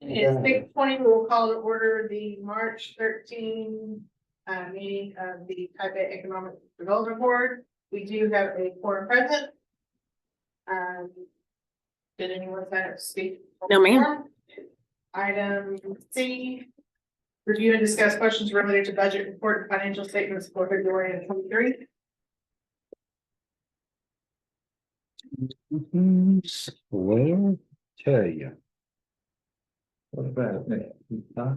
It's 6:20. We will call to order the March 13 meeting of the Taipei Economic Development Board. We do have a quorum present. Did anyone sign up to speak? No, ma'am. Item C, review and discuss questions related to budget report and financial statements for February of 23. Well, tell you. What about that? Huh?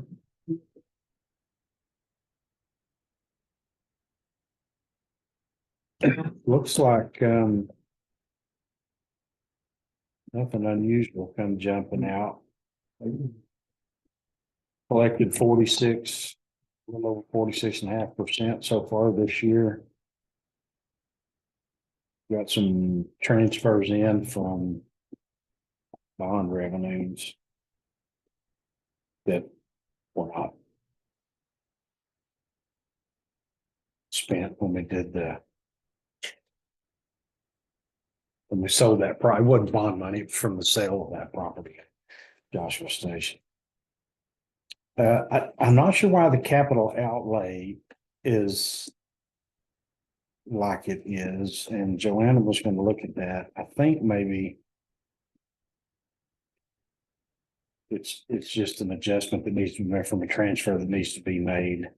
Looks like nothing unusual come jumping out. Collected 46, a little over 46.5% so far this year. Got some transfers in from bond revenues that were not spent when we did when we sold that property. It wasn't bond money, it was from the sale of that property, Joshua Station. I'm not sure why the capital outlay is like it is, and Joanna was going to look at that. I think maybe it's just an adjustment that needs to be made from a transfer that needs to be made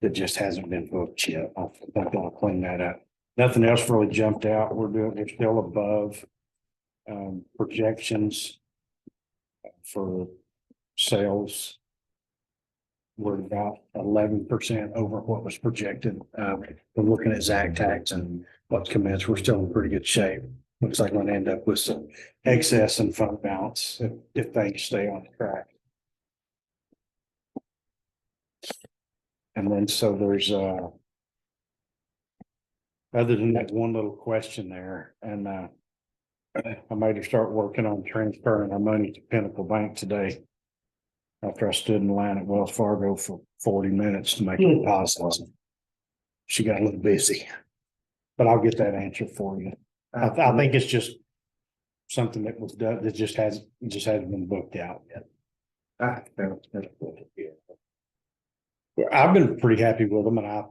that just hasn't been booked yet. I think I'll clean that up. Nothing else really jumped out. We're still above projections for sales. We're about 11% over what was projected. We're looking at Zach tax and what's commenced. We're still in pretty good shape. Looks like we're going to end up with some excess and fund balance if things stay on track. And then so there's other than that one little question there, and I made her start working on transferring our money to Pinnacle Bank today. After I stood in line at Wells Fargo for 40 minutes to make a deposit. She got a little busy, but I'll get that answer for you. I think it's just something that was done that just hasn't been booked out yet. I've been pretty happy with them, and I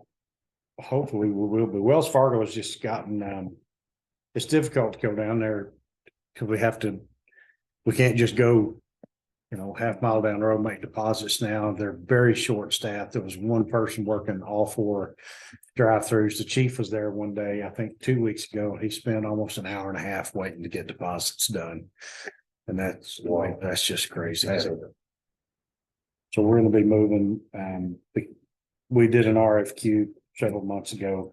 hopefully we will be. Wells Fargo has just gotten it's difficult to go down there because we can't just go, half mile down the road, make deposits now. They're very short staffed. There was one person working all 4 drive-throughs. The chief was there one day, I think 2 weeks ago. He spent almost an hour and a half waiting to get deposits done. And that's just crazy. So we're going to be moving. We did an RFQ several months ago.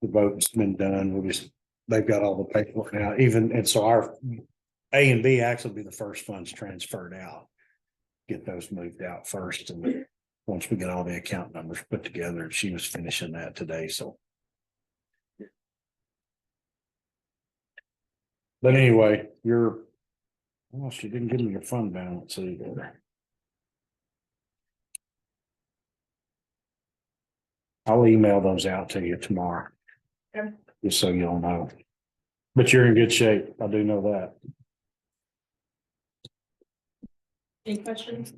The vote's been done. They've got all the paperwork now. And so our A and B actually be the first funds transferred out. Get those moved out first, and once we get all the account numbers put together, and she was finishing that today. So, but anyway, she didn't give me your fund balance either. I'll email those out to you tomorrow, just so you'll know. But you're in good shape. I do know that. Any questions?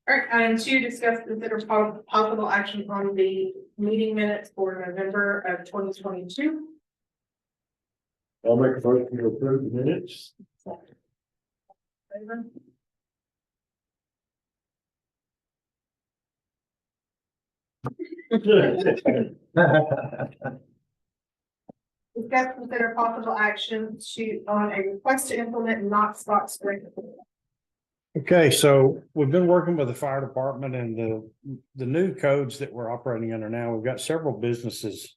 All right, item 2, discuss consider possible action on the meeting minutes for November of 2022. I'll make a motion to approve the minutes. Favor? Discuss consider possible action on a request to implement Knox box sprinkler. Okay, so we've been working with the fire department and the new codes that we're operating under now. We've got several businesses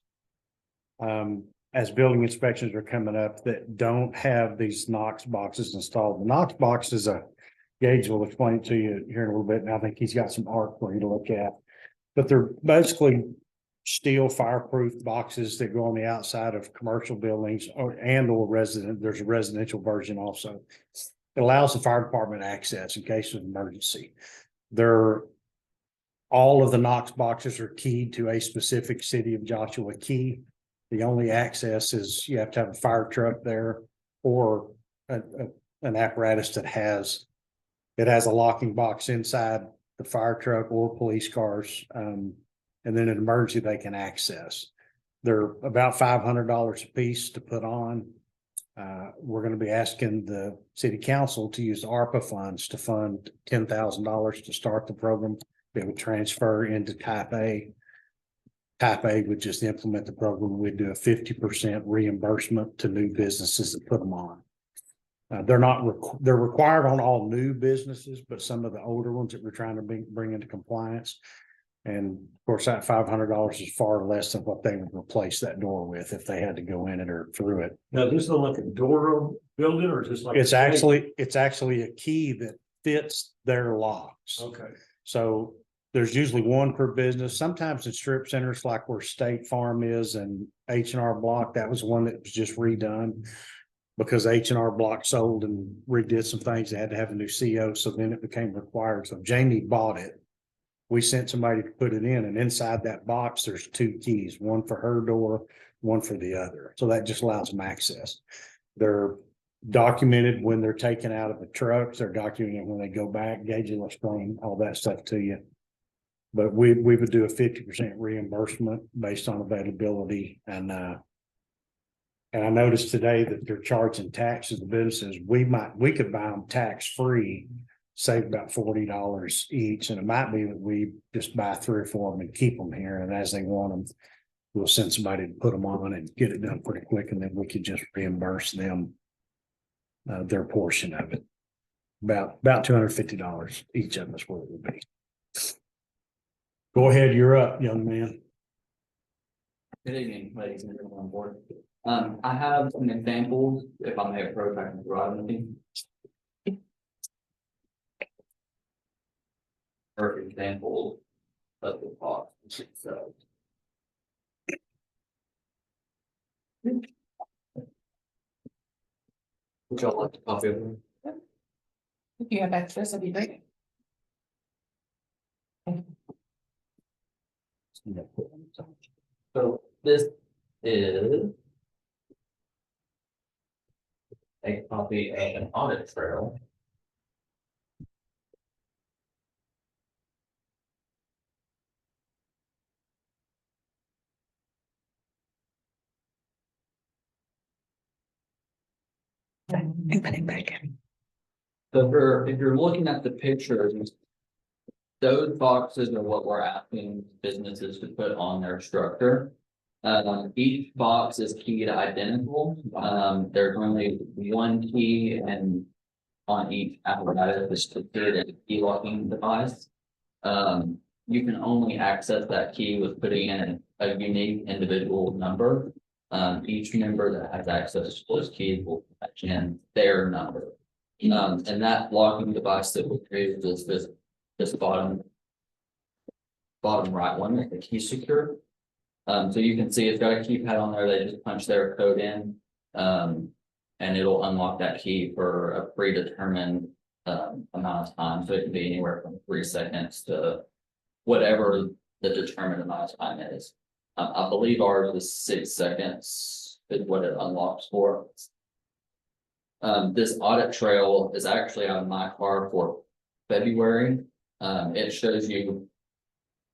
as building inspections are coming up that don't have these Knox boxes installed. The Knox box is Gage will explain it to you here in a little bit, and I think he's got some art for you to look at. But they're basically steel fireproof boxes that go on the outside of commercial buildings or resident. There's a residential version also. It allows the fire department access in case of emergency. All of the Knox boxes are keyed to a specific City of Joshua key. The only access is you have to have a fire truck there or a an apparatus that has a locking box inside the fire truck or police cars. And then in emergency, they can access. They're about $500 a piece to put on. We're going to be asking the city council to use ARPA funds to fund $10,000 to start the program. It would transfer into type A. Type A would just implement the program. We'd do a 50% reimbursement to new businesses that put them on. They're required on all new businesses, but some of the older ones that we're trying to bring into compliance. And of course, that $500 is far less than what they would replace that door with if they had to go in it or through it. Now, this is like a door building or just like? It's actually a key that fits their locks. Okay. So there's usually one per business. Sometimes in strip centers like where State Farm is and H&R Block, that was one that was just redone. Because H&R Block sold and redid some things, they had to have a new CO, so then it became required. So Jamie bought it. We sent somebody to put it in, and inside that box, there's two keys, one for her door, one for the other. So that just allows them access. They're documented when they're taken out of the trucks. They're documented when they go back. Gage will explain all that stuff to you. But we would do a 50% reimbursement based on availability. And I noticed today that they're charging taxes to businesses. We could buy them tax free, save about $40 each. And it might be that we just buy 3 or 4 of them and keep them here. And as they want them, we'll send somebody to put them on and get it done pretty quick. And then we could just reimburse them their portion of it. About $250 each of them is what it would be. Go ahead, you're up, young man. Good evening, ladies and gentlemen on board. I have some examples, if I may approach, I can provide anything. Perfect example of the box. So. Would y'all like to copy of them? If you have access, that'd be great. So this is a copy of an audit trail. And put it back in. So if you're looking at the pictures, those boxes are what we're asking businesses to put on their structure. Each box is keyed identical. There's only one key and on each apparatus is secured in a key locking device. You can only access that key with putting in a unique individual number. Each member that has access to those keys will patch in their number. And that locking device that we created is this bottom right one with the key secure. So you can see it's got a keypad on there. They just punch their code in, and it'll unlock that key for a predetermined amount of time. So it can be anywhere from 3 seconds to whatever the determined amount of time is. I believe ours is 6 seconds is what it unlocks for. This audit trail is actually on my car for February. It shows you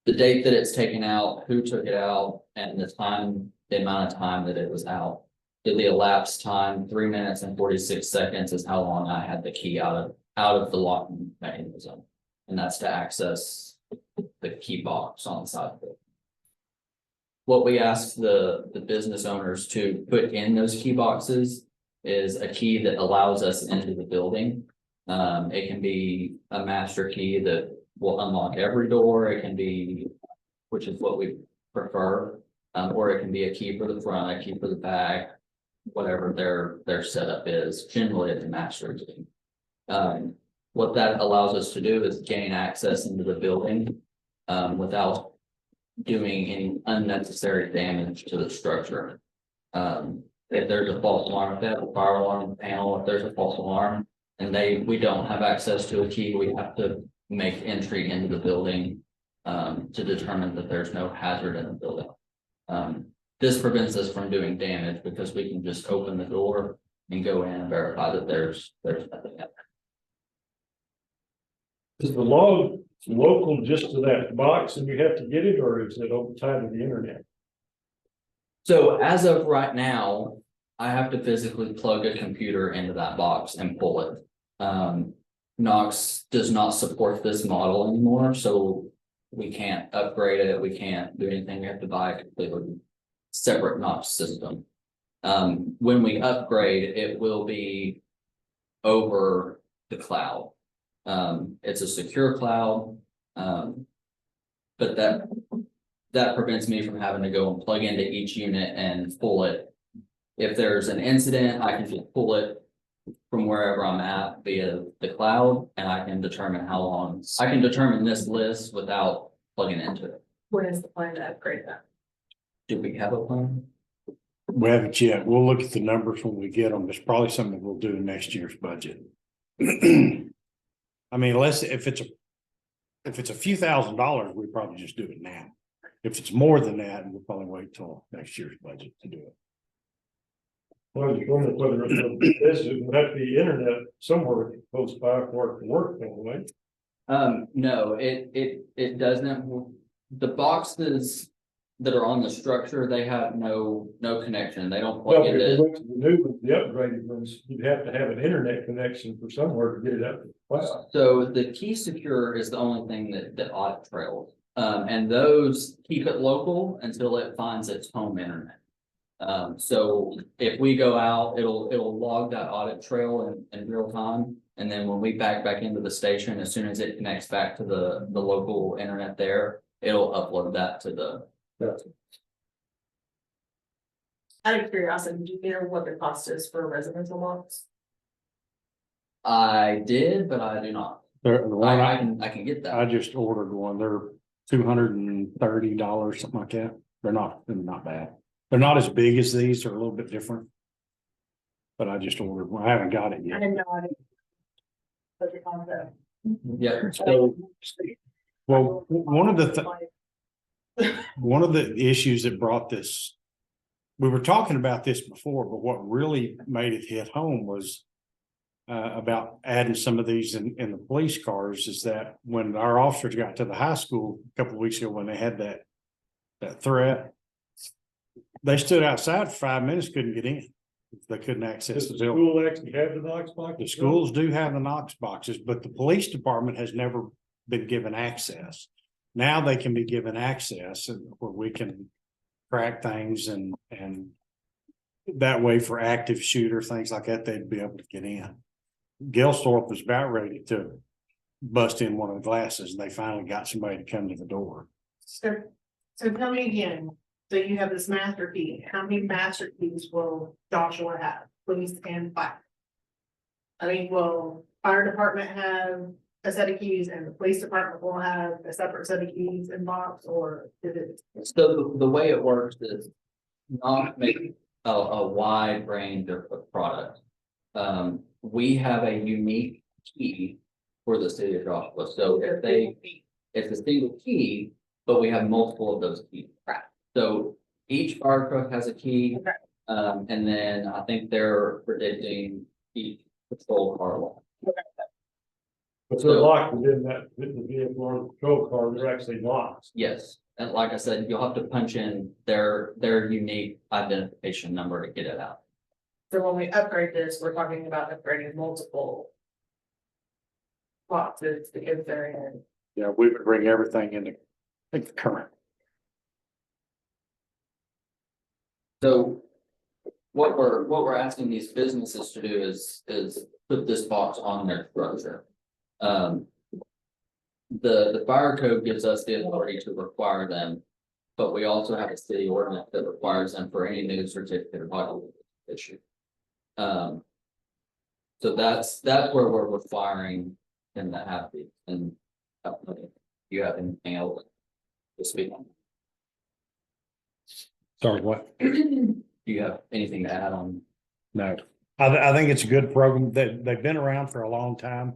the date that it's taken out, who took it out, and the amount of time that it was out. So the elapsed time, 3 minutes and 46 seconds is how long I had the key out of the locking mechanism. And that's to access the key box on the side of it. What we ask the business owners to put in those key boxes is a key that allows us into the building. It can be a master key that will unlock every door. It can be, which is what we prefer, or it can be a key for the front, a key for the back, whatever their setup is. Generally, it's a master key. What that allows us to do is gain access into the building without doing any unnecessary damage to the structure. If there's a false alarm, if they have a fire alarm panel, if there's a false alarm and we don't have access to a key, we have to make entry into the building to determine that there's no hazard in the building. This prevents us from doing damage because we can just open the door and go in and verify that there's nothing. Is the log local just to that box and you have to get it, or is it over time to the internet? So as of right now, I have to physically plug a computer into that box and pull it. Knox does not support this model anymore, so we can't upgrade it, we can't do anything, we have to buy a completely separate Knox system. When we upgrade, it will be over the cloud. It's a secure cloud, but that prevents me from having to go and plug into each unit and pull it. If there's an incident, I can just pull it from wherever I'm at via the cloud, and I can determine how long, I can determine this list without plugging into it. What is the plan to upgrade that? Do we have a plan? We haven't yet. We'll look at the numbers when we get them. It's probably something we'll do in next year's budget. I mean, unless if it's a few $1,000s, we probably just do it now. If it's more than that, we'll probably wait till next year's budget to do it. Well, I was wondering whether it would have to be internet somewhere close by for it to work, right? No, it doesn't. The boxes that are on the structure, they have no connection. They don't Well, plug if into. you went to the new ones, the upgraded ones, you'd have to have an internet connection for somewhere to get it up. Wow. So the key secure is the only thing that audit trails. And those keep it local until it finds its home internet. So if we go out, it'll log that audit trail in real time. And then when we back into the station, as soon as it connects back to the local internet there, it'll upload that to the. Out of curiosity, do you know what the cost is for a residential box? I did, but I do not. The one I can get I that. just ordered one. They're $230, something like that. They're not bad. They're not as big as these, they're a little bit different. But I just ordered one. I haven't got it I yet. didn't know. But the concept. Yeah, so Well, one of the issues that brought this, we were talking about this before, but what really made it hit home was about adding some of these in the police cars, is that when our officers got to the high school a couple of weeks ago, when they had that threat, they stood outside for 5 minutes, couldn't get in. They couldn't access Does the the building. school actually have the Knox box? The schools do have the Knox boxes, but the police department has never been given access. Now they can be given access and where we can crack things and that way for active shooter, things like that, they'd be able to get in. Gilsthorpe was about ready to bust in one of the glasses, and they finally got somebody to come to the door. So tell me again, so you have this master key, how many master keys will Joshua have, police and fire? I mean, will fire department have a set of keys and the police department will have a separate set of keys in box, or is it? So the way it works is not make a wide range of products. We have a unique key for the city of Joshua. So it's a single key, but we have multiple of those keys. Right. So each fire truck has a key. Okay. And then I think they're predicting each patrol car one. But they're locked within that, within the vehicle or the patrol car, they're actually locked. Yes, and like I said, you'll have to punch in their unique identification number to get it out. So when we upgrade this, we're talking about upgrading multiple boxes because they're in. Yeah, we would bring everything into, I think, the current. So what we're asking these businesses to do is put this box on their structure. The fire code gives us the authority to require them, but we also have a city ordinance that requires them for any new certificate of occupancy issue. So that's where we're requiring them to have these, and you have anything else to speak on? Sorry, what? Do you have anything to add on? No, I think it's a good program that they've been around for a long time.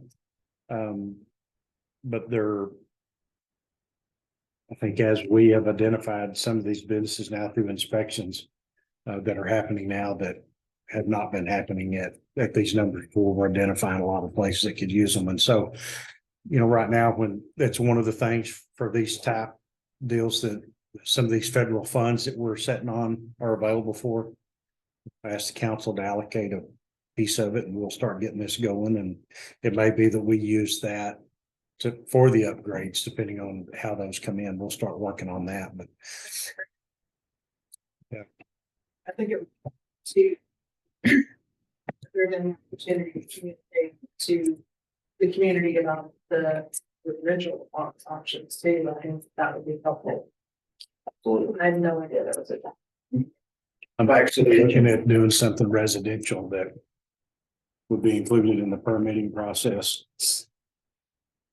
But I think as we have identified some of these businesses now through inspections that are happening now, that have not been happening yet at these numbers before. We're identifying a lot of places that could use them. And so, you know, right now, when that's one of the things for these type deals that some of these federal funds that we're setting on are available for. I asked the council to allocate a piece of it and we'll start getting this going. And it may be that we use that for the upgrades, depending on how those come in. We'll start working on that, but I think it would to driven opportunity to communicate to the community about the original options too. I think that would be helpful. I had no idea that was a. I'm actually looking at doing something residential that would be included in the permitting process.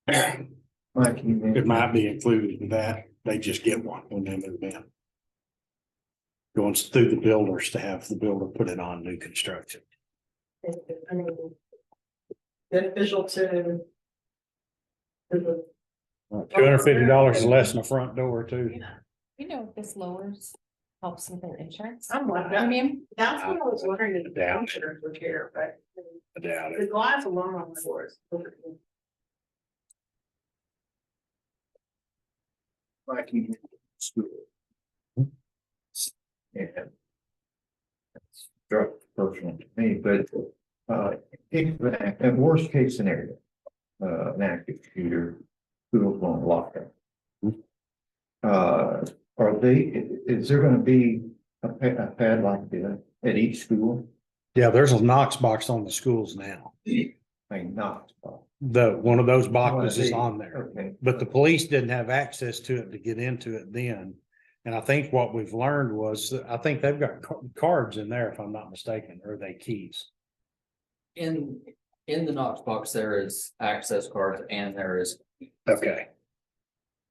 It might be included in that. They just get one when they move in. Going through the builders to have the builder put it on new construction. I mean, beneficial to. $250 less than the front door too. You know, if this lowers, helps with their insurance. I'm wondering, I mean, Premium. that's what I was wondering if the Doubt it. insurance would care, but I doubt the it. glass alone on the doors. Like you school. And it's personal to me, but if at worst case scenario, an active shooter school's on lockdown. Are they, is there gonna be a padlock at each school? Yeah, there's a Knox box on the schools now. Like not. One of those boxes is on there. Okay. But the police didn't have access to it to get into it then. And I think what we've learned was, that I think they've got cards in there, if I'm not mistaken, or are they keys? In the Knox box, there is access cards and there is. Okay.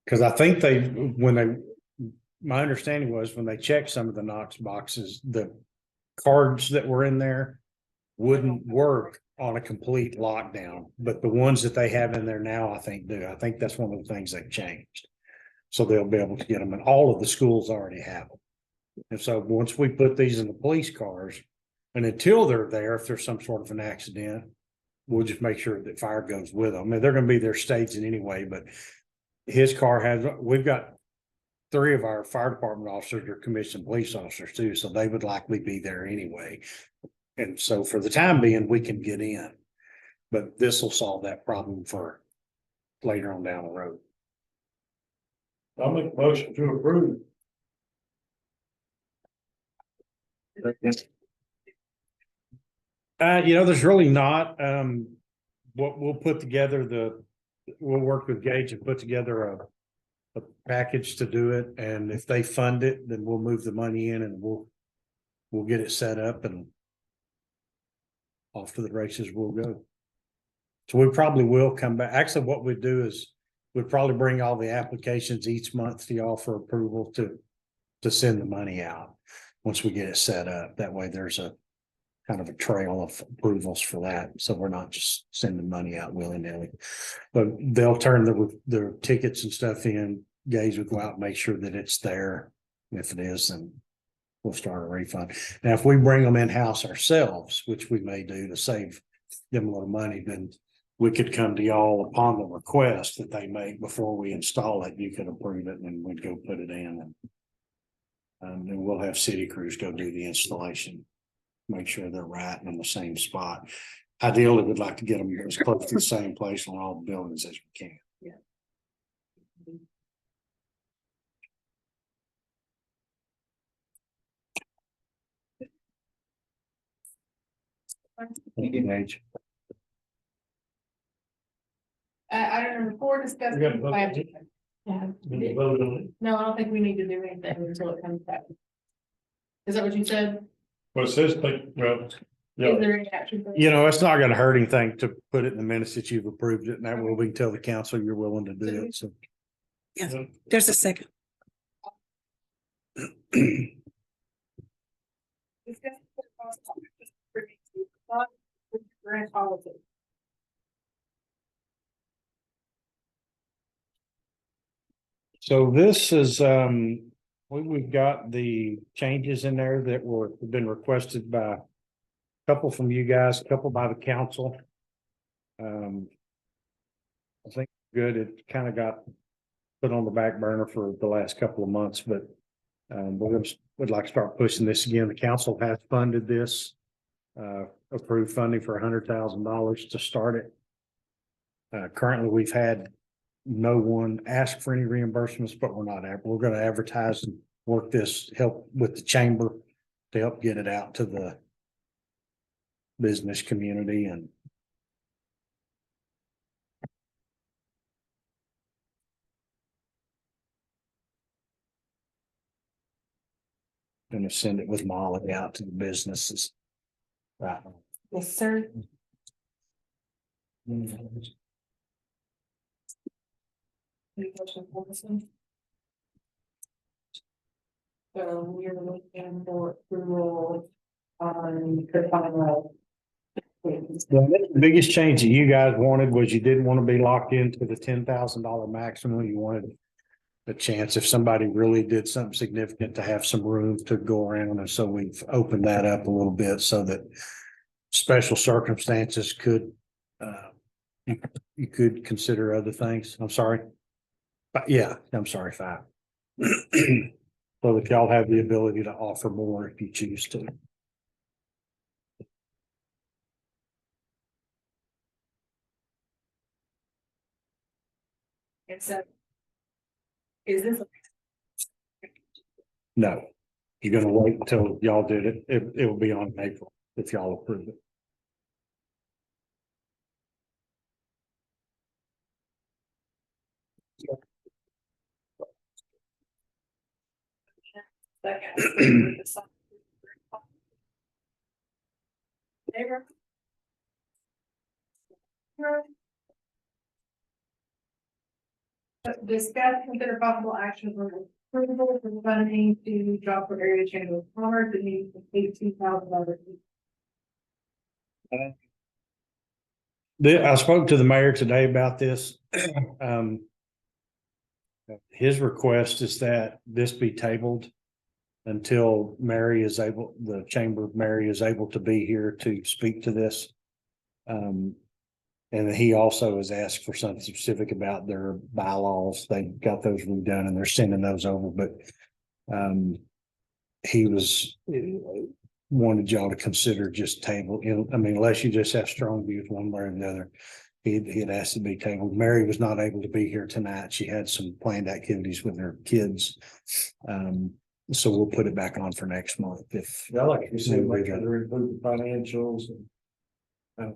Cause I think my understanding was when they checked some of the Knox boxes, the cards that were in there wouldn't work on a complete lockdown, but the ones that they have in there now, I think do. I think that's one of the things they've changed. So they'll be able to get them, and all of the schools already have them. And so once we put these in the police cars, and until they're there, if there's some sort of an accident, we'll just make sure that fire goes with them. I mean, they're gonna be there staging anyway, but his car we've got 3 of our fire department officers are commissioned police officers too, so they would likely be there anyway. And so for the time being, we can get in, but this will solve that problem for later on down the road. I'll make a motion to approve. There's really not, what we'll put together we'll work with Gage and put together a package to do it. And if they fund it, then we'll move the money in and we'll get it set up and off to the races we'll go. So we probably will come back. Actually, what we do is we'd probably bring all the applications each month to y'all for approval to send the money out once we get it set up. That way there's a kind of a trail of approvals for that. So we're not just sending money out willy-nilly. But they'll turn their tickets and stuff in. Gage will go out and make sure that it's there. If it is, then we'll start a refund. Now, if we bring them in-house ourselves, which we may do to save them a little money, then we could come to y'all upon the request that they make before we install it. You could approve it and then we'd go put it in. And then we'll have city crews go do the installation. Make sure they're right and in the same spot. Ideally, we'd like to get them as close to the same place on all the buildings as we can. Gage. Item number 4, discuss. We gotta vote. Yeah. Need to vote on it. No, I don't think we need to do anything until it comes back. Is that what you said? Well, it says, well, yeah, Is there any action? for- It's not gonna hurt anything to put it in the minutes that you've approved it, and that way we can tell the council you're willing to do it, so. Yes, there's a second. Discuss the cost of grant policy. So this is, we've got the changes in there that have been requested by couple from you guys, a couple by the council. I think good, it kind of got put on the back burner for the last couple of months, but would like to start pushing this again. The council has funded this, approved funding for $100,000 to start it. Currently, we've had no one ask for any reimbursements, but we're going to advertise and work this, help with the chamber to help get it out to the business community and going to send it with Molly out to the businesses. Right. Yes, sir. Any questions on this one? So we're looking for approval on the final. The biggest change that you guys wanted was you didn't want to be locked into the $10,000 maximum. You wanted a chance if somebody really did something significant to have some room to go around. And so we've opened that up a little bit so that special circumstances could, you could consider other things. I'm sorry. But yeah, I'm sorry, 5. So that y'all have the ability to offer more if you choose to. And so. Is this? No, you're gonna wait until y'all did it. It will be on April if y'all approve it. Favor? Discuss, consider possible action for approval for funding to job for area chamber of commerce that needs to pay $2,000. I spoke to the mayor today about this. His request is that this be tabled until the Chamber of Mary is able to be here to speak to this. And he also has asked for something specific about their bylaws. They got those redone and they're sending those over, but he wanted y'all to consider just table, I mean, unless you just have strong views one way or the other. He had asked to be tabled. Mary was not able to be here tonight. She had some planned activities with her kids. So we'll put it back on for next month if. Yeah, I like you said, like, include the financials and.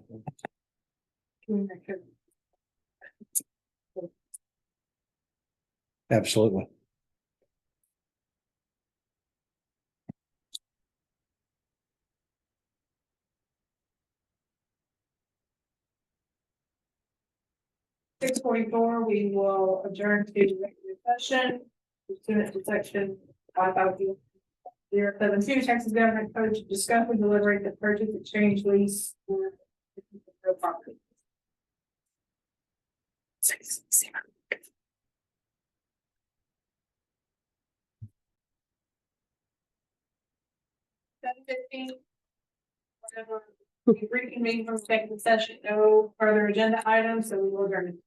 Absolutely. $6:44, we will adjourn to executive session pursuant to section 55072 Texas Government Code to discuss and deliberate the purchase, exchange, lease for real property. 7:15. Whatever. Reconvene from executive session, no further agenda items, so we will adjourn.